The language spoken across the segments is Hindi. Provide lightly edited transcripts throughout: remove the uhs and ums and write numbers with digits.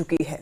चुकी है।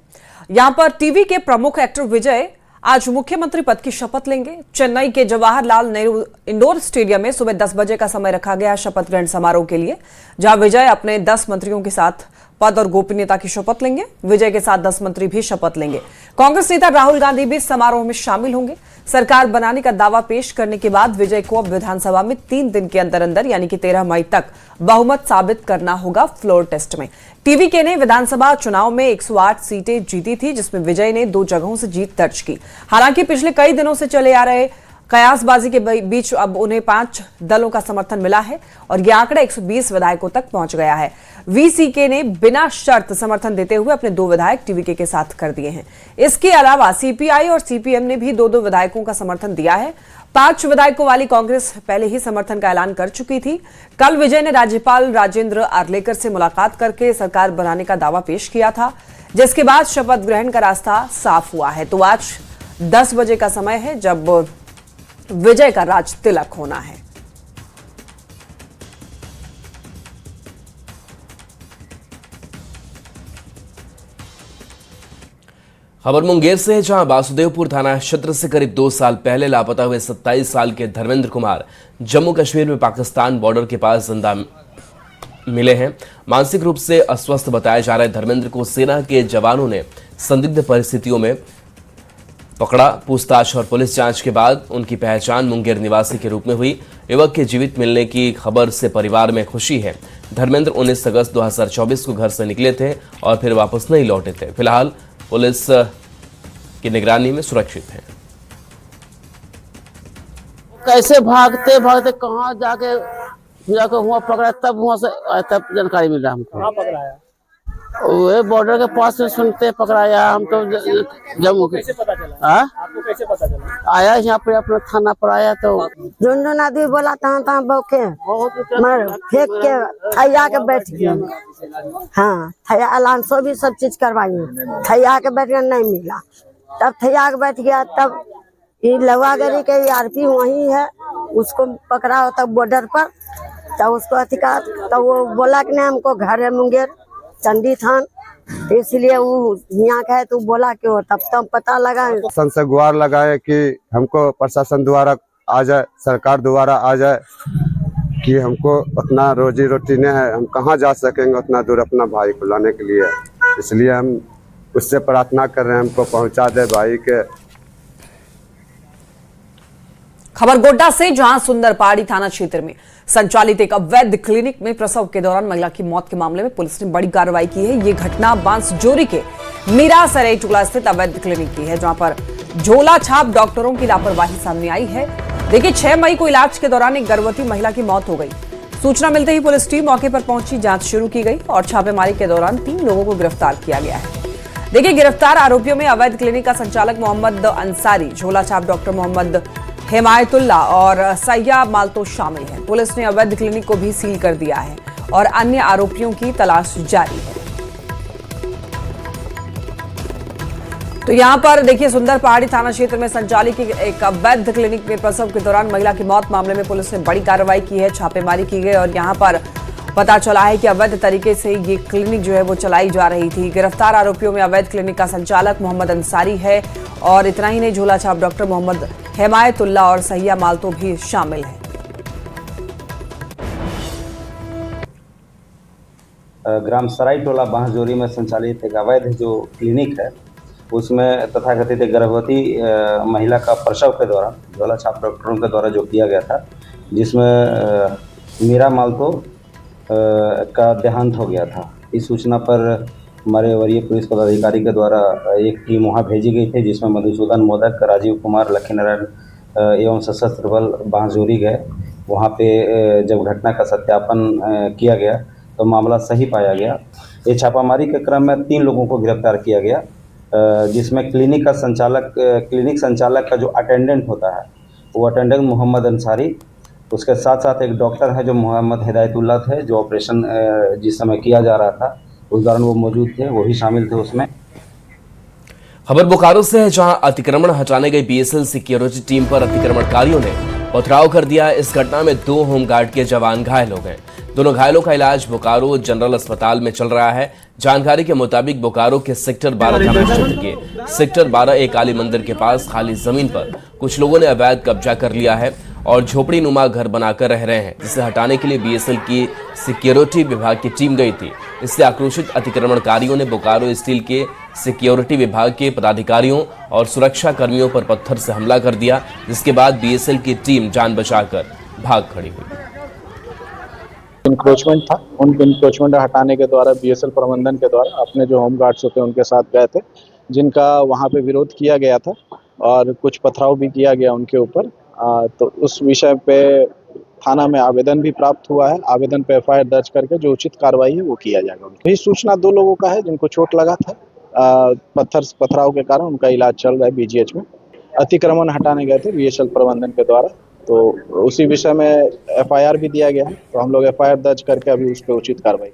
यहां पर टीवी के प्रमुख एक्टर विजय आज मुख्यमंत्री पद की शपथ लेंगे। चेन्नई के जवाहरलाल नेहरू इंडोर स्टेडियम में सुबह 10 बजे का समय रखा गया शपथ ग्रहण समारोह के लिए, जहां विजय अपने 10 मंत्रियों के साथ पद और गोपनीयता की शपथ लेंगे। विजय के साथ 10 मंत्री भी शपथ लेंगे। कांग्रेस नेता राहुल गांधी भी समारोह में शामिल होंगे। सरकार बनाने का दावा पेश करने के बाद विजय को अब विधानसभा में 3 दिन के अंदर अंदर यानी कि 13 मई तक बहुमत साबित करना होगा फ्लोर टेस्ट में। टीवीके ने विधानसभा चुनाव में 108 सीटें जीती थी, जिसमें विजय ने 2 जगहों से जीत दर्ज की। हालांकि पिछले कई दिनों से चले आ रहे कयासबाजी के बीच अब उन्हें 5 दलों का समर्थन मिला है और यह आंकड़ा 120 विधायकों तक पहुंच गया है। वीसीके ने बिना शर्त समर्थन देते हुए अपने 2 विधायक टीवीके के साथ कर दिए हैं। इसके अलावा सीपीआई और सीपीएम ने भी 2-2 विधायकों का समर्थन दिया है। 5 विधायकों वाली कांग्रेस पहले ही समर्थन का ऐलान कर चुकी थी। कल विजय ने राज्यपाल राजेंद्र आर्लेकर से मुलाकात करके सरकार बनाने का दावा पेश किया था, जिसके बाद शपथ ग्रहण का रास्ता साफ हुआ है। तो आज 10 बजे का समय है जब विजय का राज तिलक होना है। खबर मुंगेर से है, जहां वासुदेवपुर थाना क्षेत्र से करीब 2 साल पहले लापता हुए 27 साल के धर्मेंद्र कुमार जम्मू कश्मीर में पाकिस्तान बॉर्डर के पास जिंदा मिले हैं। मानसिक रूप से अस्वस्थ बताए जा रहे धर्मेंद्र को सेना के जवानों ने संदिग्ध परिस्थितियों में पकड़ा। पूछताछ और पुलिस जांच के बाद उनकी पहचान मुंगेर निवासी के रूप में हुई। युवक के जीवित मिलने की खबर से परिवार में खुशी है। धर्मेंद्र 19 अगस्त 2024 को घर से निकले थे और फिर वापस नहीं लौटे थे। फिलहाल पुलिस की निगरानी में सुरक्षित है। कैसे भागते भागते कहाँ जाके हुआ पकड़ा, तब वहाँ से तब जानकारी मिला हमको। कहाँ पकड़ाया? वो बॉर्डर के पास में सुनते पकड़ाया। हम तो जम्मू के। कैसे पता चला? आपको कैसे पता चला? आया यहाँ पे अपना थाना पर आया तो झुंझुन आदमी बोला तहाँ बौके मर फेंक के थैया के बैठ गया। हाँ, थैया अलांसो भी सब चीज करवाई, थैया के बैठ गया, नहीं मिला। तब थैया के बैठ गया, तब ये लवागरी के आरपी वही है, उसको पकड़ा हो तब बॉर्डर पर। तब उसको अधिकार तब वो बोला कि नहीं हमको घर है मुंगेर चंडी थान, इसलिए वो यहाँ का है तो बोला क्यों। तब पता लगा प्रशासन से गुहार लगाए कि हमको प्रशासन द्वारा आ जाए, सरकार द्वारा आ जाए कि हमको अपना रोजी रोटी नहीं है, हम कहाँ जा सकेंगे उतना दूर अपना भाई को लाने के लिए। इसलिए हम उससे प्रार्थना कर रहे हैं हमको पहुँचा दे भाई के। खबर गोड्डा से, जहां सुंदर पहाड़ी थाना क्षेत्र में संचालित एक अवैध क्लिनिक में प्रसव के दौरान महिला की मौत के मामले में पुलिस ने बड़ी कार्रवाई की है। ये घटना बांसजोरी के मीरा सराय टोला स्थित अवैध क्लिनिक की है, जहां पर झोला छाप डॉक्टरों की लापरवाही सामने आई है। देखिए, 6 मई को इलाज के दौरान एक गर्भवती महिला की मौत हो गई। सूचना मिलते ही पुलिस टीम मौके पर पहुंची, जांच शुरू की गई और छापेमारी के दौरान 3 लोगों को गिरफ्तार किया गया है। देखिए, गिरफ्तार आरोपियों में अवैध क्लिनिक का संचालक मोहम्मद अंसारी, झोला छाप डॉक्टर मोहम्मद हिमायतुल्ला और सैया मालतो शामिल हैं। पुलिस ने अवैध क्लिनिक को भी सील कर दिया है और अन्य आरोपियों की तलाश जारी है। तो यहां पर देखिए, सुंदर पहाड़ी थाना क्षेत्र में संचालित एक अवैध क्लिनिक में प्रसव के दौरान महिला की मौत मामले में पुलिस ने बड़ी कार्रवाई की है, छापेमारी की गई और यहां पर पता चला है कि अवैध तरीके से ये क्लिनिक जो है वो चलाई जा रही थी। गिरफ्तार आरोपियों में अवैध क्लिनिक का संचालक मोहम्मद अंसारी है और इतना ही नहीं, झोला छाप डॉक्टर मोहम्मद हिमायतुल्ला और सैया मालतो भी शामिल है। ग्राम सराय टोला बांसजोरी में संचालित एक अवैध जो क्लिनिक है, उसमें तथाकथित गर्भवती महिला का प्रसव के दौरान झोला छाप डॉक्टरों के द्वारा जो किया गया था, जिसमें मीरा मालतो का देहांत हो गया था। इस सूचना पर हमारे वरीय पुलिस पदाधिकारी के द्वारा एक टीम वहां भेजी गई थी, जिसमें मधुसूदन मोदक, राजीव कुमार, लक्ष्मीनारायण एवं सशस्त्र बल बांसजोरी गए। वहां पे जब घटना का सत्यापन किया गया तो मामला सही पाया गया। ये छापामारी के क्रम में 3 लोगों को गिरफ्तार किया गया, जिसमें क्लिनिक संचालक का जो अटेंडेंट होता है वो अटेंडेंट मोहम्मद अंसारी, उसके साथ साथ एक डॉक्टर है जो मोहम्मद हिदायतुल्ला थे, जो ऑपरेशन जिस समय किया जा रहा था उस दौरान वो मौजूद थे, वो भी शामिल थे उसमें। खबर बोकारो से है, जहां अतिक्रमण हटाने गई बीएसएल सिक्योरिटी टीम पर अतिक्रमणकारियों ने पथराव कर दिया। इस घटना में 2 होमगार्ड के जवान घायल हो गए। दोनों घायलों का इलाज बोकारो जनरल अस्पताल में चल रहा है। जानकारी के मुताबिक बोकारो के सेक्टर 12 थाना क्षेत्र के सेक्टर 12 ए काली मंदिर के पास खाली जमीन पर कुछ लोगों ने अवैध कब्जा कर लिया है और झोपड़ी नुमा घर बनाकर रह रहे हैं, जिसे हटाने के लिए बीएसएल की सिक्योरिटी विभाग की टीम गई थी। इससे आक्रोशित अतिक्रमणकारियों ने बोकारो स्टील के सिक्योरिटी विभाग के पदाधिकारियों और सुरक्षा कर्मियों पर पत्थर से हमला कर दिया, जिसके बाद बीएसएल की टीम जान बचाकर भाग खड़ी हुई। इंक्रोचमेंट था, उन इंक्रोचमेंट हटाने के द्वारा बीएसएल प्रबंधन के द्वारा अपने जो होम गार्ड्स होते हैं उनके साथ गए थे, जिनका वहां पे विरोध किया गया था और कुछ पथराव भी किया गया उनके ऊपर। तो उस विषय पे थाना में आवेदन भी प्राप्त हुआ है। आवेदन पे एफआईआर दर्ज करके जो उचित कार्रवाई है वो किया जाएगा। यही सूचना 2 लोगों का है जिनको चोट लगा था पथराव के कारण, उनका इलाज चल रहा है बीजीएच में। अतिक्रमण हटाने गए थे बीएसएल प्रबंधन के द्वारा, तो उसी विषय में एफआईआर भी दिया गया है। तो हम लोग एफआईआर दर्ज करके अभी उस पर उचित कार्रवाई।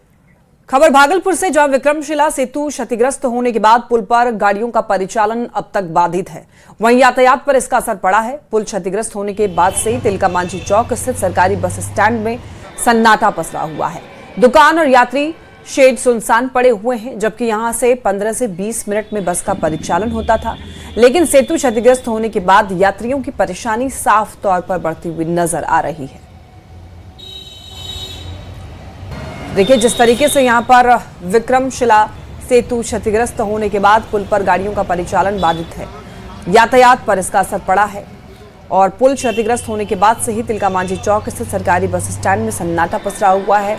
खबर भागलपुर से, जहां विक्रमशिला सेतु क्षतिग्रस्त होने के बाद पुल पर गाड़ियों का परिचालन अब तक बाधित है। वहीं यातायात पर इसका असर पड़ा है। पुल क्षतिग्रस्त होने के बाद से तिलका मांझी चौक स्थित सरकारी बस स्टैंड में सन्नाटा पसरा हुआ है। दुकान और यात्री शेड सुनसान पड़े हुए हैं, जबकि यहां से 15 से 20 मिनट में बस का परिचालन होता था। लेकिन सेतु क्षतिग्रस्त होने के बाद यात्रियों की परेशानी साफ तौर पर बढ़ती हुई नजर आ रही है। देखिए, जिस तरीके से यहां पर विक्रमशिला सेतु क्षतिग्रस्त होने के बाद पुल पर गाड़ियों का परिचालन बाधित है, यातायात पर इसका असर पड़ा है और पुल क्षतिग्रस्त होने के बाद से ही तिलका मांझी चौक स्थित सरकारी बस स्टैंड में सन्नाटा पसरा हुआ है।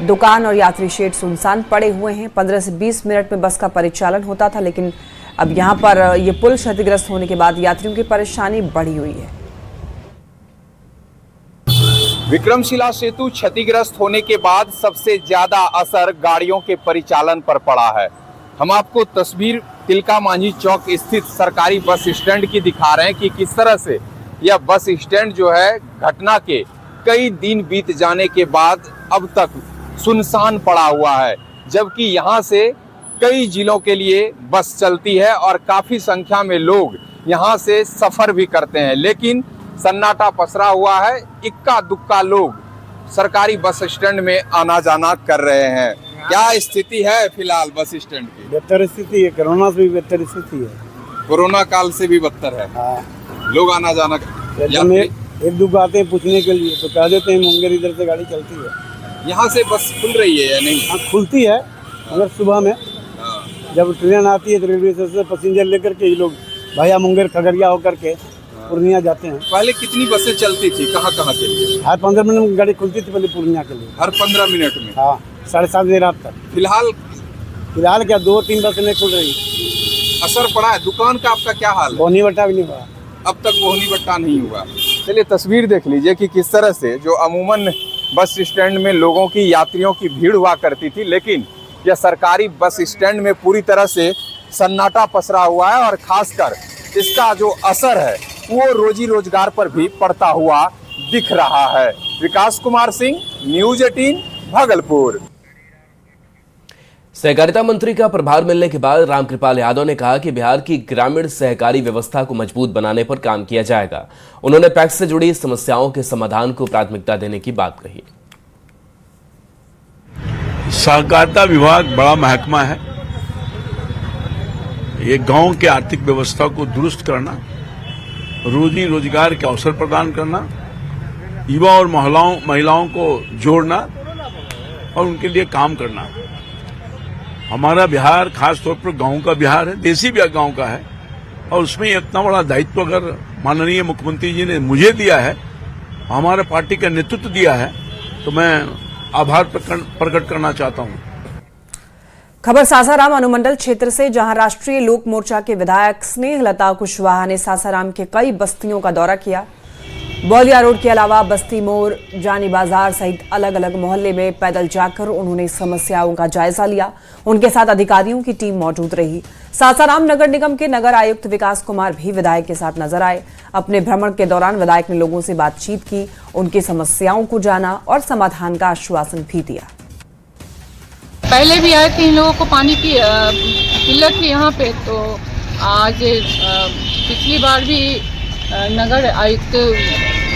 दुकान और यात्री शेड सुनसान पड़े हुए हैं। 15 से 20 मिनट में बस का परिचालन होता था, लेकिन अब यहां पर ये पुल क्षतिग्रस्त होने के बाद यात्रियों की परेशानी बढ़ी हुई है। विक्रमशिला सेतु क्षतिग्रस्त होने के बाद सबसे ज्यादा असर गाड़ियों के परिचालन पर पड़ा है। हम आपको तस्वीर तिलका मांझी चौक स्थित सरकारी बस स्टैंड की दिखा रहे हैं कि किस तरह से यह बस स्टैंड जो है घटना के कई दिन बीत जाने के बाद अब तक सुनसान पड़ा हुआ है, जबकि यहां से कई जिलों के लिए बस चलती है और काफी संख्या में लोग यहां से सफर भी करते हैं, लेकिन सन्नाटा पसरा हुआ है। इक्का दुक्का लोग सरकारी बस स्टैंड में आना जाना कर रहे हैं। क्या स्थिति है फिलहाल बस स्टैंड की? बेहतर स्थिति है, कोरोना से भी बेहतर स्थिति है। कोरोना काल से भी बदतर है। हाँ। लोग आना जाना एक दो आते हैं पूछने के लिए तो कह देते हैं मुंगेर इधर से गाड़ी चलती है। यहाँ से बस खुल रही है या नहीं? हाँ, खुलती है मगर सुबह में जब ट्रेन आती है तो रेलवे स्टेशन से पैसेंजर लेकर के ये लोग भैया मुंगेर खगड़िया होकर के पूर्णिया जाते हैं। पहले कितनी बसें चलती थी, कहाँ कहाँ के लिए? हर 15 मिनट में गाड़ी खुलती थी पहले पूर्णिया के लिए। हर 15 मिनट में? हाँ, 7:30 बजे रात तक। फिलहाल क्या 2-3 बसें नहीं खुल रही। असर पड़ा है। दुकान का आपका क्या हाल है? बोहनी बट्टा भी नहीं हुआ अब तक, बोहनी बट्टा नहीं हुआ। चलिए तस्वीर देख लीजिए कि किस तरह से जो अमूमन बस स्टैंड में लोगों की, यात्रियों की भीड़ हुआ करती थी, लेकिन यह सरकारी बस स्टैंड में पूरी तरह से सन्नाटा पसरा हुआ है और खासकर इसका जो असर है वो रोजी रोजगार पर भी पड़ता हुआ दिख रहा है। विकास कुमार सिंह, न्यूज़ 18, भागलपुर। सहकारिता मंत्री का प्रभार मिलने के बाद रामकृपाल यादव ने कहा कि बिहार की ग्रामीण सहकारी व्यवस्था को मजबूत बनाने पर काम किया जाएगा। उन्होंने पैक्स से जुड़ी समस्याओं के समाधान को प्राथमिकता देने की बात कही। सहकारिता विभाग बड़ा महकमा है। ये गांव के आर्थिक व्यवस्था को दुरुस्त करना, रोजी रोजगार के अवसर प्रदान करना, युवा और महिलाओं को जोड़ना और उनके लिए काम करना। हमारा बिहार खास तौर पर गांव का बिहार है, देसी भी गांव का है, और उसमें इतना बड़ा दायित्व अगर माननीय मुख्यमंत्री जी ने मुझे दिया है, हमारे पार्टी का नेतृत्व दिया है, तो मैं आभार प्रकट करना चाहता हूं। खबर सासाराम अनुमंडल क्षेत्र से, जहां राष्ट्रीय लोक मोर्चा के विधायक स्नेहलता कुशवाहा ने सासाराम के कई बस्तियों का दौरा किया। बौलिया रोड के अलावा बस्ती मोड़, जानी बाजार सहित अलग अलग मोहल्ले में पैदल जाकर उन्होंने समस्याओं का जायजा लिया। उनके साथ अधिकारियों की टीम मौजूद रही। सासाराम नगर निगम के नगर आयुक्त विकास कुमार भी विधायक के साथ नजर आए। अपने भ्रमण के दौरान विधायक ने लोगों से बातचीत की, उनकी समस्याओं को जाना और समाधान का आश्वासन भी दिया। पहले भी आए थे, इन लोगों को पानी की किल्लत थी यहाँ पे, तो आज पिछली बार भी नगर आयुक्त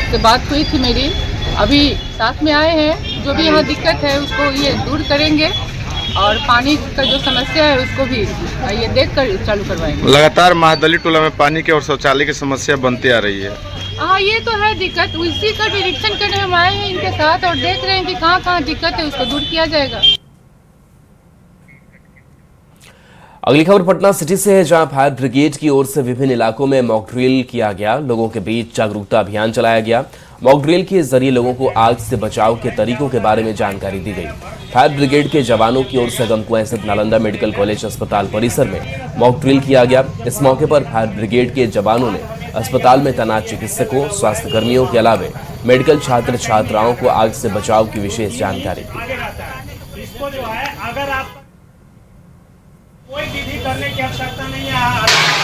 से बात हुई थी मेरी, अभी साथ में आए हैं। जो भी यहाँ दिक्कत है उसको ये दूर करेंगे और पानी का जो समस्या है उसको भी ये देख कर चालू करवाएंगे। लगातार महादलित टोला में पानी के और शौचालय की समस्या बनती आ रही है। हाँ, ये तो है दिक्कत, उसी का निरीक्षण करने हम आए हैं इनके साथ और देख रहे हैं कि कहाँ कहाँ दिक्कत है, उसको दूर किया जाएगा। अगली खबर पटना सिटी से है, जहां फायर ब्रिगेड की ओर से विभिन्न इलाकों में मॉक ड्रिल किया गया। लोगों के बीच जागरूकता अभियान चलाया गया। मॉक ड्रिल के जरिए लोगों को आग से बचाव के तरीकों के बारे में जानकारी दी गई। फायर ब्रिगेड के जवानों की ओर से गमकुआं स्थित नालंदा मेडिकल कॉलेज अस्पताल परिसर में मॉक ड्रिल किया गया। इस मौके पर फायर ब्रिगेड के जवानों ने अस्पताल में तैनात चिकित्सकों, स्वास्थ्य कर्मियों के अलावा मेडिकल छात्र छात्राओं को आग से बचाव की विशेष जानकारी दी। इसको जो है अगर आप कोई विधि करने की आवश्यकता नहीं है।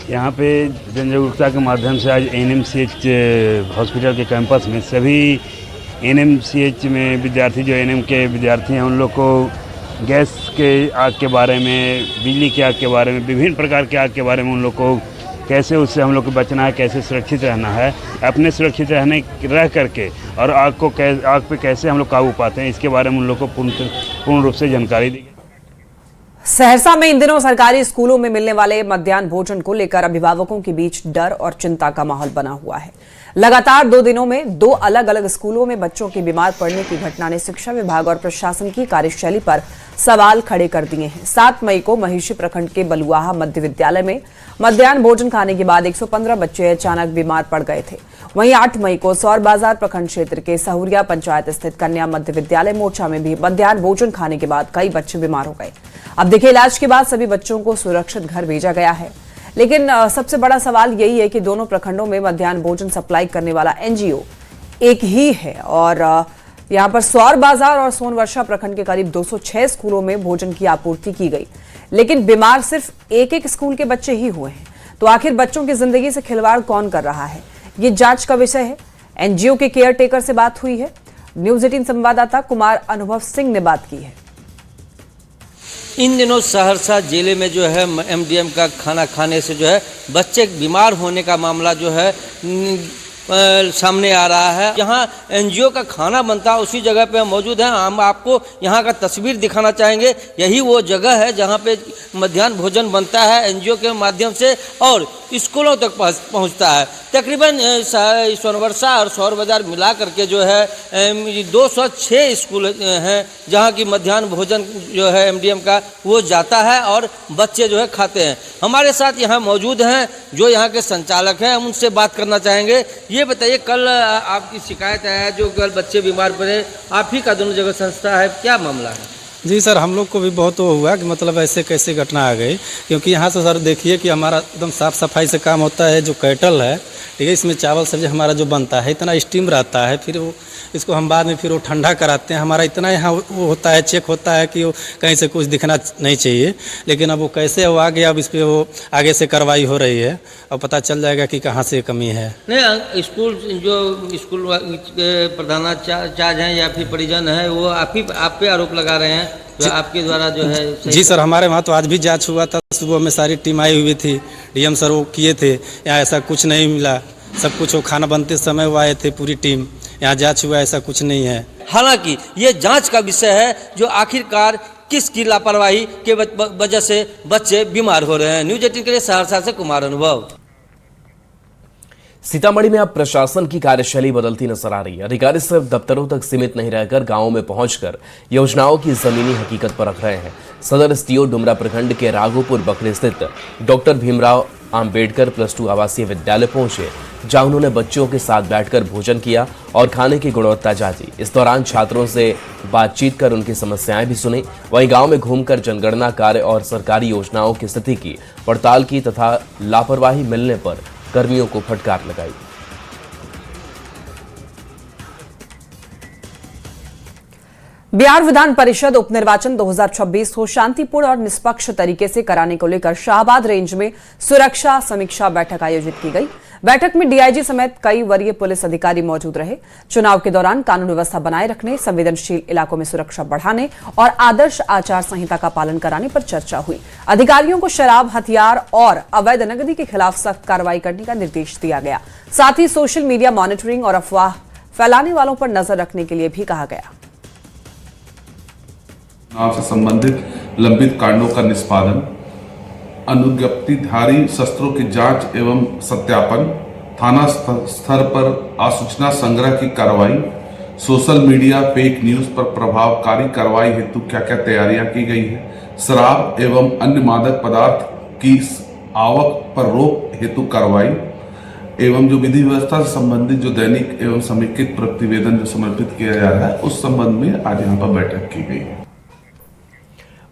यहाँ पे जन जागरूकता के माध्यम से आज एनएमसीएच हॉस्पिटल के कैंपस में सभी एनएमसीएच में विद्यार्थी, जो एनएम के विद्यार्थी हैं, उन लोग को गैस के आग के बारे में, बिजली की आग के बारे में, विभिन्न प्रकार के आग के बारे में उन लोग को कैसे उससे हम लोग को बचना है, कैसे सुरक्षित रहना है, अपने सुरक्षित रह करके और आग पे कैसे हम लोग काबू पाते हैं, इसके बारे में उन लोग को पूर्ण रूप से जानकारी दी गई। सहरसा में इन दिनों सरकारी स्कूलों में मिलने वाले मध्याह्न भोजन को लेकर अभिभावकों के बीच डर और चिंता का माहौल बना हुआ है। लगातार 2 दिनों में 2 अलग अलग स्कूलों में बच्चों के बीमार पड़ने की घटना ने शिक्षा विभाग और प्रशासन की कार्यशैली पर सवाल खड़े कर दिए हैं। 7 मई को महिषी प्रखंड के बलुआहा मध्य विद्यालय में मध्याह्न भोजन खाने के बाद 115 बच्चे अचानक बीमार पड़ गए थे। वहीं 8 मई को सौर बाजार प्रखंड क्षेत्र के सहुरिया पंचायत स्थित कन्या मध्य विद्यालय मोर्चा में भी मध्याह्न भोजन खाने के बाद कई बच्चे बीमार हो गए। अब देखिए, इलाज के बाद सभी बच्चों को सुरक्षित घर भेजा गया है। लेकिन सबसे बड़ा सवाल यही है कि दोनों प्रखंडों में मध्याह्न भोजन सप्लाई करने वाला एनजीओ एक ही है और यहाँ पर सौर बाजार और सोनवर्षा प्रखंड के करीब 206 स्कूलों में भोजन की आपूर्ति की गई, लेकिन बीमार सिर्फ एक स्कूल के बच्चे ही हुए हैं। तो आखिर बच्चों की जिंदगी से खिलवाड़ कौन कर रहा है, ये जांच का विषय है। एनजीओ के केयर टेकर से बात हुई है। न्यूज 18 संवाददाता कुमार अनुभव सिंह ने बात की है। इन दिनों सहरसा जिले में जो है एमडीएम का खाना खाने से जो है बच्चे बीमार होने का मामला जो है सामने आ रहा है। यहाँ एनजीओ का खाना बनता है, उसी जगह पे हम मौजूद हैं। हम आपको यहाँ का तस्वीर दिखाना चाहेंगे। यही वो जगह है जहाँ पे मध्याह्न भोजन बनता है एनजीओ के माध्यम से और स्कूलों तक पहुँचता है। तकरीबन सोनवर्षा और सौर बाजार मिला करके जो है 206 स्कूल हैं जहाँ की मध्याह्न भोजन जो है एमडीएम का वो जाता है और बच्चे जो है खाते हैं। हमारे साथ यहाँ मौजूद हैं जो यहाँ के संचालक हैं, हम उनसे बात करना चाहेंगे। ये बताइए, कल आपकी शिकायत है जो कल बच्चे बीमार पड़े, आप ही का दोनों जगह संस्था है, क्या मामला है? जी सर, हम लोग को भी बहुत वो हुआ कि मतलब ऐसे कैसे घटना आ गई, क्योंकि यहाँ से सर देखिए कि हमारा एकदम साफ़ सफाई से काम होता है। जो कैटल है, ठीक है, इसमें चावल सब्जी हमारा जो बनता है इतना स्टीम रहता है, फिर वो इसको हम बाद में फिर वो ठंडा कराते हैं। हमारा इतना यहाँ वो होता है, चेक होता है कि वो कहीं से कुछ दिखना नहीं चाहिए, लेकिन अब वो कैसे वो आ गया, अब इस पर वो आगे से कार्रवाई हो रही है। अब पता चल जाएगा कि कहाँ से कमी है। नहीं, स्कूल जो स्कूल के प्रधानाचार्य हैं या फिर परिजन है वो आप पे आरोप लगा रहे हैं जो आपके द्वारा जो है? जी सर, हमारे वहाँ तो आज भी जांच हुआ था। सुबह में सारी टीम आई हुई थी, डीएम सर वो किए थे। यहाँ ऐसा कुछ नहीं मिला, सब कुछ वो खाना बनते समय वो आए थे, पूरी टीम यहाँ जांच हुआ, ऐसा कुछ नहीं है। हालांकि ये जांच का विषय है जो आखिरकार किसकी लापरवाही के वजह से बच्चे बीमार हो रहे हैं। न्यूज 18 के लिए सहरसा से कुमार अनुभव। सीतामढ़ी में अब प्रशासन की कार्यशैली बदलती नजर आ रही है। अधिकारी सिर्फ दफ्तरों तक सीमित नहीं रहकर गांवों में पहुंचकर योजनाओं की जमीनी हकीकत परख रहे हैं। सदर एसडीओ डुमरा प्रखंड के राघोपुर बखरी स्थित डॉक्टर भीमराव अंबेडकर +2 आवासीय विद्यालय पहुंचे, जहां उन्होंने बच्चों के साथ बैठकर भोजन किया और खाने की गुणवत्ता जांची। इस दौरान छात्रों से बातचीत कर उनकी समस्याएं भी सुनी। वहीं गांव में घूमकर जनगणना कार्य और सरकारी योजनाओं की स्थिति की पड़ताल की तथा लापरवाही मिलने पर कर्मियों को फटकार लगाई। बिहार विधान परिषद उपनिर्वाचन 2026 को शांतिपूर्ण और निष्पक्ष तरीके से कराने को लेकर शाहबाद रेंज में सुरक्षा समीक्षा बैठक आयोजित की गई। बैठक में डीआईजी समेत कई वरीय पुलिस अधिकारी मौजूद रहे। चुनाव के दौरान कानून व्यवस्था बनाए रखने, संवेदनशील इलाकों में सुरक्षा बढ़ाने और आदर्श आचार संहिता का पालन कराने पर चर्चा हुई। अधिकारियों को शराब, हथियार और अवैध नकदी के खिलाफ सख्त कार्रवाई करने का निर्देश दिया गया। साथ ही सोशल मीडिया मॉनिटरिंग और अफवाह फैलाने वालों पर नजर रखने के लिए भी कहा गया। चुनाव से संबंधित लंबित कांडों का निष्पादन, अनुज्ञप्तिधारी शस्त्रों की जांच एवं सत्यापन, थाना स्तर पर आसूचना संग्रह की कार्रवाई, सोशल मीडिया फेक न्यूज पर प्रभावकारी कार्रवाई हेतु क्या क्या तैयारियां की गई है, शराब एवं अन्य मादक पदार्थ की आवक पर रोक हेतु कार्रवाई एवं जो विधि व्यवस्था से संबंधित जो दैनिक एवं समेकित प्रतिवेदन जो समर्पित किया जा रहा है उस संबंध में आज यहाँ पर बैठक की गई है।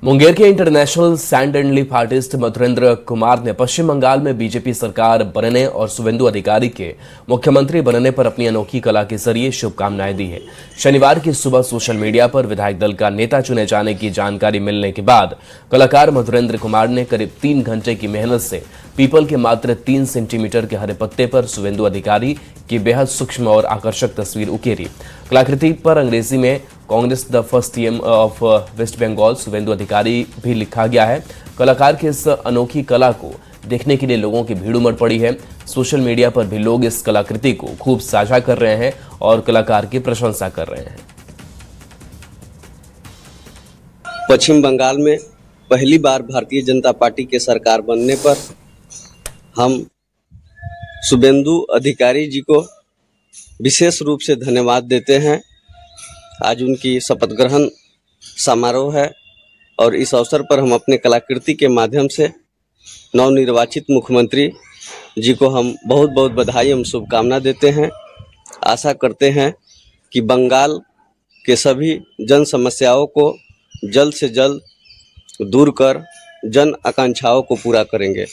मुंगेर के international sand and leaf artist Madhurendra Kumar ने पश्चिम बंगाल में बीजेपी सरकार बनने और शुभेंदु अधिकारी के मुख्यमंत्री बनने पर अपनी अनोखी कला के जरिए शुभकामनाएं दी है। शनिवार की सुबह सोशल मीडिया पर विधायक दल का नेता चुने जाने की जानकारी मिलने के बाद कलाकार मधुरेंद्र कुमार ने करीब 3 घंटे की मेहनत से पीपल के मात्र 3 सेंटीमीटर के हरे पत्ते पर शुभेंदु अधिकारी की बेहद सूक्ष्म और आकर्षक तस्वीर उकेरी। कलाकृति पर अंग्रेजी में Congress the first CM of West Bengal Suvendu Adhikari भी लिखा गया है। कलाकार की इस अनोखी कला को देखने के लिए लोगों की भीड़ उमड़ पड़ी है। सोशल मीडिया पर भी लोग इस कलाकृति को खूब साझा कर रहे हैं और कलाकार की प्रशंसा कर रहे हैं। पश्चिम बंगाल में पहली बार भारतीय जनता पार्टी के सरकार बनने पर हम शुभेंदु अधिकारी जी को विशेष रूप से धन्यवाद देते हैं। आज उनकी शपथ ग्रहण समारोह है और इस अवसर पर हम अपने कलाकृति के माध्यम से नवनिर्वाचित मुख्यमंत्री जी को हम बहुत बहुत बधाई एवं शुभकामना देते हैं। आशा करते हैं कि बंगाल के सभी जन समस्याओं को जल्द से जल्द दूर कर जन आकांक्षाओं को पूरा करेंगे।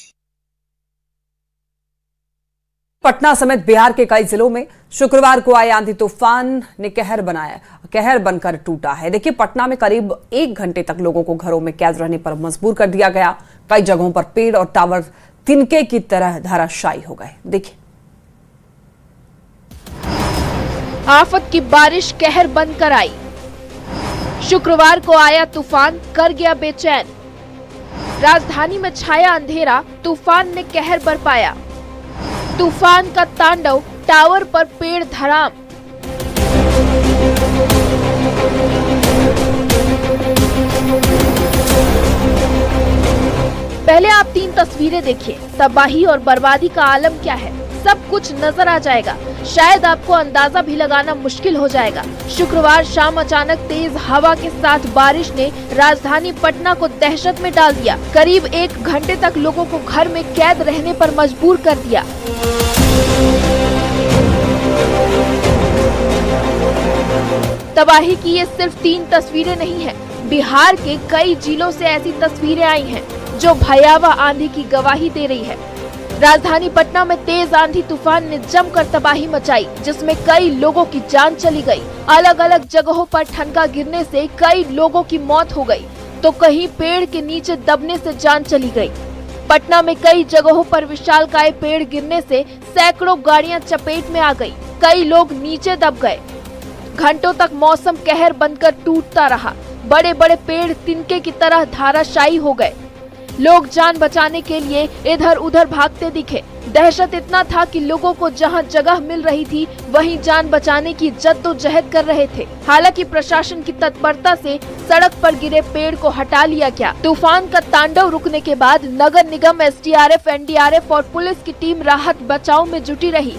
पटना समेत बिहार के कई जिलों में शुक्रवार को आए आंधी तूफान ने कहर बनकर टूटा है। देखिए, पटना में करीब 1 घंटे तक लोगों को घरों में कैद रहने पर मजबूर कर दिया गया। कई जगहों पर पेड़ और टावर तिनके की तरह धराशायी हो गए। देखिए, आफत की बारिश कहर बनकर आई। शुक्रवार को आया तूफान कर गया बेचैन। राजधानी में छाया अंधेरा, तूफान ने कहर बरपाया। तूफान का तांडव, टावर पर पेड़ धराम। पहले आप 3 तस्वीरें देखिए, तबाही और बर्बादी का आलम क्या है सब कुछ नजर आ जाएगा। शायद आपको अंदाजा भी लगाना मुश्किल हो जाएगा। शुक्रवार शाम अचानक तेज हवा के साथ बारिश ने राजधानी पटना को दहशत में डाल दिया। करीब 1 घंटे तक लोगों को घर में कैद रहने पर मजबूर कर दिया। तबाही की ये सिर्फ 3 तस्वीरें नहीं हैं। बिहार के कई जिलों से ऐसी तस्वीरें आई हैं जो भयावह आंधी की गवाही दे रही है। राजधानी पटना में तेज आंधी तूफान ने जमकर तबाही मचाई, जिसमें कई लोगों की जान चली गई। अलग अलग जगहों पर ठनका गिरने से कई लोगों की मौत हो गई, तो कहीं पेड़ के नीचे दबने से जान चली गई। पटना में कई जगहों पर विशालकाय पेड़ गिरने से सैकड़ों गाड़ियां चपेट में आ गई। कई लोग नीचे दब गए। घंटों तक मौसम कहर बनकर टूटता रहा। बड़े बड़े पेड़ तिनके की तरह धाराशायी हो गए। लोग जान बचाने के लिए इधर उधर भागते दिखे। दहशत इतना था कि लोगों को जहां जगह मिल रही थी वहीं जान बचाने की जद्दोजहद कर रहे थे। हालांकि प्रशासन की तत्परता से सड़क पर गिरे पेड़ को हटा लिया गया। तूफान का तांडव रुकने के बाद नगर निगम, एसडीआरएफ, एनडीआरएफ और पुलिस की टीम राहत बचाव में जुटी रही।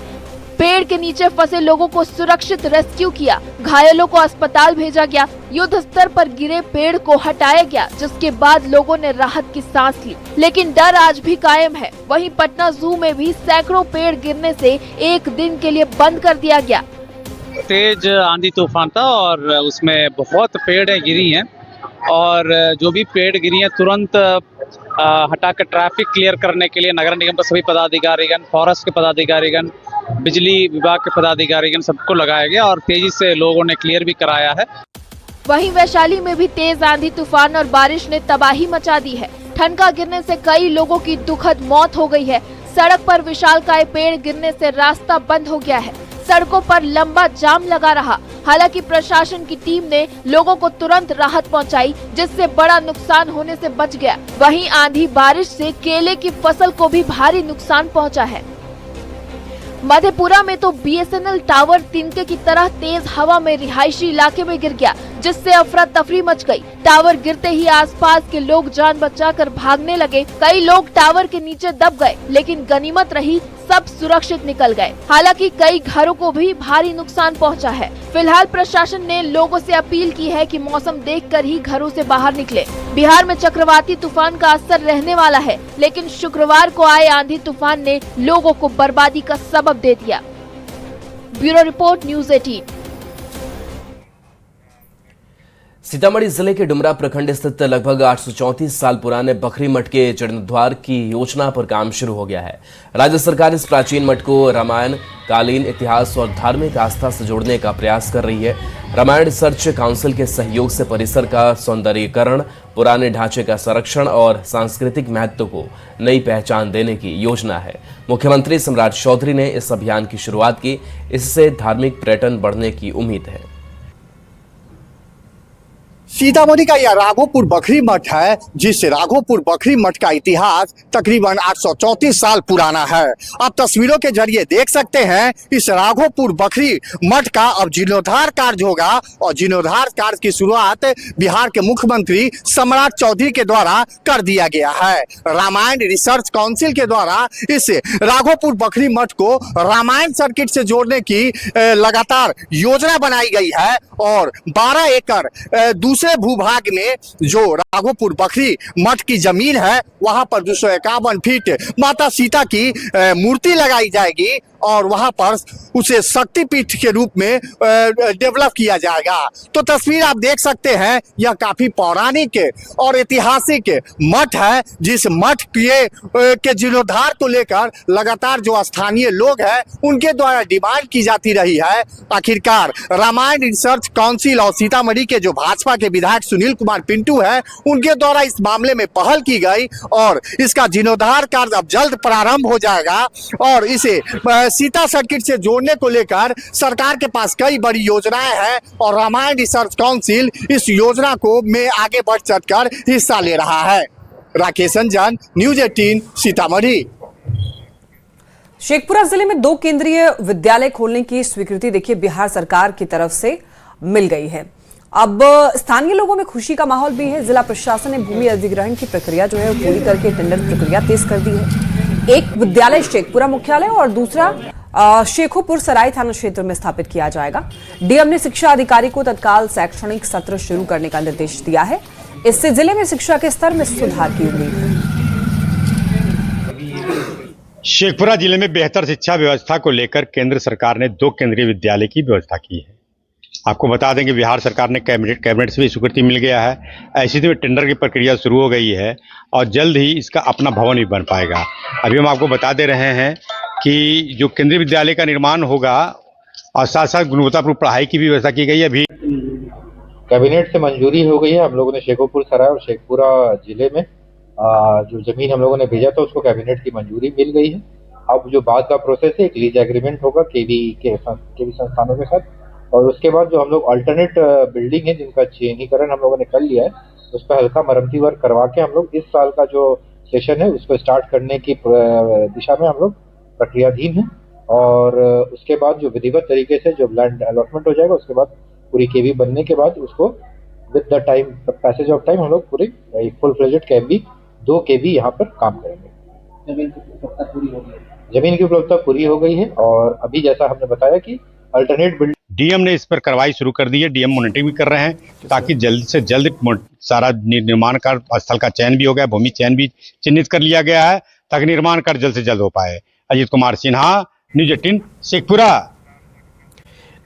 पेड़ के नीचे फंसे लोगों को सुरक्षित रेस्क्यू किया। घायलों को अस्पताल भेजा गया। युद्ध स्तर पर गिरे पेड़ को हटाया गया, जिसके बाद लोगों ने राहत की सांस ली। लेकिन डर आज भी कायम है। वहीं पटना जू में भी सैकड़ों पेड़ गिरने से 1 दिन के लिए बंद कर दिया गया। तेज आंधी तूफान था और उसमें बहुत पेड़ गिरी हैं और जो भी पेड़ गिरी हैं तुरंत हटाकर ट्रैफिक क्लियर करने के लिए नगर निगम के सभी पदाधिकारीगण, फॉरेस्ट के पदाधिकारीगण, बिजली विभाग के पदाधिकारीगण सबको लगाया गया और तेजी से लोगों ने क्लियर भी कराया है। वहीं वैशाली में भी तेज आंधी तूफान और बारिश ने तबाही मचा दी है। ठनका गिरने से कई लोगों की दुखद मौत हो गई है। सड़क पर विशालकाय पेड़ गिरने से रास्ता बंद हो गया है। सड़कों पर लंबा जाम लगा रहा। हालांकि प्रशासन की टीम ने लोगों को तुरंत राहत पहुंचाई, जिससे बड़ा नुकसान होने से बच गया। वहीं आंधी बारिश से केले की फसल को भी भारी नुकसान पहुंचा है। मधेपुरा में तो बीएसएनएल टावर तिनके की तरह तेज हवा में रिहायशी इलाके में गिर गया, जिससे अफरा तफरी मच गई। टावर गिरते ही आसपास के लोग जान बचाकर भागने लगे। कई लोग टावर के नीचे दब गए, लेकिन गनीमत रही, सब सुरक्षित निकल गए। हालांकि कई घरों को भी भारी नुकसान पहुंचा है। फिलहाल प्रशासन ने लोगों से अपील की है कि मौसम देखकर ही घरों से बाहर निकले। बिहार में चक्रवाती तूफान का असर रहने वाला है, लेकिन शुक्रवार को आए आंधी तूफान ने लोगों को बर्बादी का सबब दे दिया। Bureau report, news 18। सीतामढ़ी जिले के डुमरा प्रखंड स्थित लगभग 834 साल पुराने बखरी मठ के जीर्णोद्धार की योजना पर काम शुरू हो गया है। राज्य सरकार इस प्राचीन मठ को रामायण कालीन इतिहास और धार्मिक आस्था से जोड़ने का प्रयास कर रही है। रामायण रिसर्च काउंसिल के सहयोग से परिसर का सौंदर्यीकरण, पुराने ढांचे का संरक्षण और सांस्कृतिक महत्व को नई पहचान देने की योजना है। मुख्यमंत्री सम्राट चौधरी ने इस अभियान की शुरुआत की। इससे धार्मिक पर्यटन बढ़ने की उम्मीद है। सीतामढ़ी का यह राघोपुर बखरी मठ है, जिस राघोपुर बखरी मठ का इतिहास तकरीबन 834 साल पुराना है। आप तस्वीरों के जरिए देख सकते हैं इस राघोपुर बखरी मठ का अब जीर्णोद्धार कार्य होगा और जीर्णोद्धार कार्य की शुरुआत बिहार के मुख्यमंत्री सम्राट चौधरी के द्वारा कर दिया गया है। रामायण रिसर्च काउंसिल के द्वारा इस राघोपुर बखरी मठ को रामायण सर्किट से जोड़ने की लगातार योजना बनाई गई है और 12 एकड़ दूसरे भूभाग में जो राघोपुर बखरी मठ की जमीन है वहां पर 251 फीट माता सीता की मूर्ति लगाई जाएगी और वहां पर उसे शक्तिपीठ के रूप में डेवलप किया जाएगा। तो तस्वीर आप देख सकते हैं, यह काफी पौराणिक और ऐतिहासिक मठ है, जिस मठ के जीर्णोद्धार को लेकर लगातार जो स्थानीय लोग हैं उनके द्वारा डिमांड की जाती रही है। आखिरकार रामायण रिसर्च काउंसिल और सीतामढ़ी के जो भाजपा के विधायक सुनील कुमार पिंटू है उनके द्वारा इस मामले में पहल की गई और इसका जीर्णोद्धार कार्य अब जल्द प्रारंभ हो जाएगा और इसे सीता सर्किट से जोड़ने को लेकर सरकार के पास कई बड़ी योजनाएं हैं और रामायण रिसर्च काउंसिल इस योजना को में आगे बढ़ चढ़कर हिस्सा ले रहा है। राकेश रंजन, न्यूज़ 18 सीतामढ़ी। शेखपुरा जिले में 2 केंद्रीय विद्यालय खोलने की स्वीकृति देखिए बिहार सरकार की तरफ से मिल गई है। अब स्थानीय लोगों में खुशी का माहौल भी है। जिला प्रशासन ने भूमि अधिग्रहण की प्रक्रिया जो है पूरी करके टेंडर प्रक्रिया तेज कर दी है। एक विद्यालय शेखपुरा मुख्यालय और दूसरा शेखोपुर सराय थाना क्षेत्र में स्थापित किया जाएगा। डीएम ने शिक्षा अधिकारी को तत्काल शैक्षणिक सत्र शुरू करने का निर्देश दिया है। इससे जिले में शिक्षा के स्तर में सुधार की उम्मीद है। शेखपुरा जिले में बेहतर शिक्षा व्यवस्था को लेकर केंद्र सरकार ने 2 केंद्रीय विद्यालय की व्यवस्था की है। आपको बता दें कि बिहार सरकार ने कैबिनेट से भी स्वीकृति मिल गया है। ऐसी में टेंडर की प्रक्रिया शुरू हो गई है और जल्द ही इसका अपना भवन भी बन पाएगा। अभी हम आपको बता दे रहे हैं कि जो केंद्रीय विद्यालय का निर्माण होगा और साथ साथ गुणवत्तापूर्ण पढ़ाई की भी व्यवस्था की गई है। अभी कैबिनेट से मंजूरी हो गई है। हम लोगों ने शेखोपुर सराय और शेखपुरा जिले में जो जमीन हम लोगों ने भेजा था उसको कैबिनेट की मंजूरी मिल गई है। अब जो बाद का प्रोसेस है, एक लीज एग्रीमेंट होगा केवी संस्थानों के साथ और उसके बाद जो हम लोग अल्टरनेट बिल्डिंग है जिनका चिन्हीकरण हम लोगों ने कर लिया है उस पर हल्का मरम्मती वर्क करवा के हम लोग इस साल का जो सेशन है उसको स्टार्ट करने की दिशा में हम लोग प्रक्रियाधीन है और उसके बाद जो विधिवत तरीके से जो लैंड अलॉटमेंट हो जाएगा उसके बाद पूरी केवी बनने के बाद उसको with the time passage of time हम लोग पूरी फुल फ्लेजेड केवी 2 केवी यहाँ पर काम करेंगे। जमीन की उपलब्धता पूरी हो गई है और अभी जैसा हमने बताया कि अल्टरनेट बिल्डिंग डीएम ने इस पर कार्रवाई शुरू कर दी है। डीएम मॉनिटरिंग भी कर रहे हैं ताकि जल्द से जल्द सारा निर्माण कार्य स्थल का चयन भी हो गया, भूमि चयन भी चिन्हित कर लिया गया है ताकि निर्माण कार्य जल्द से जल्द हो पाए। अजीत कुमार सिन्हा, न्यूज़ 18 शेखपुरा।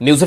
न्यूज़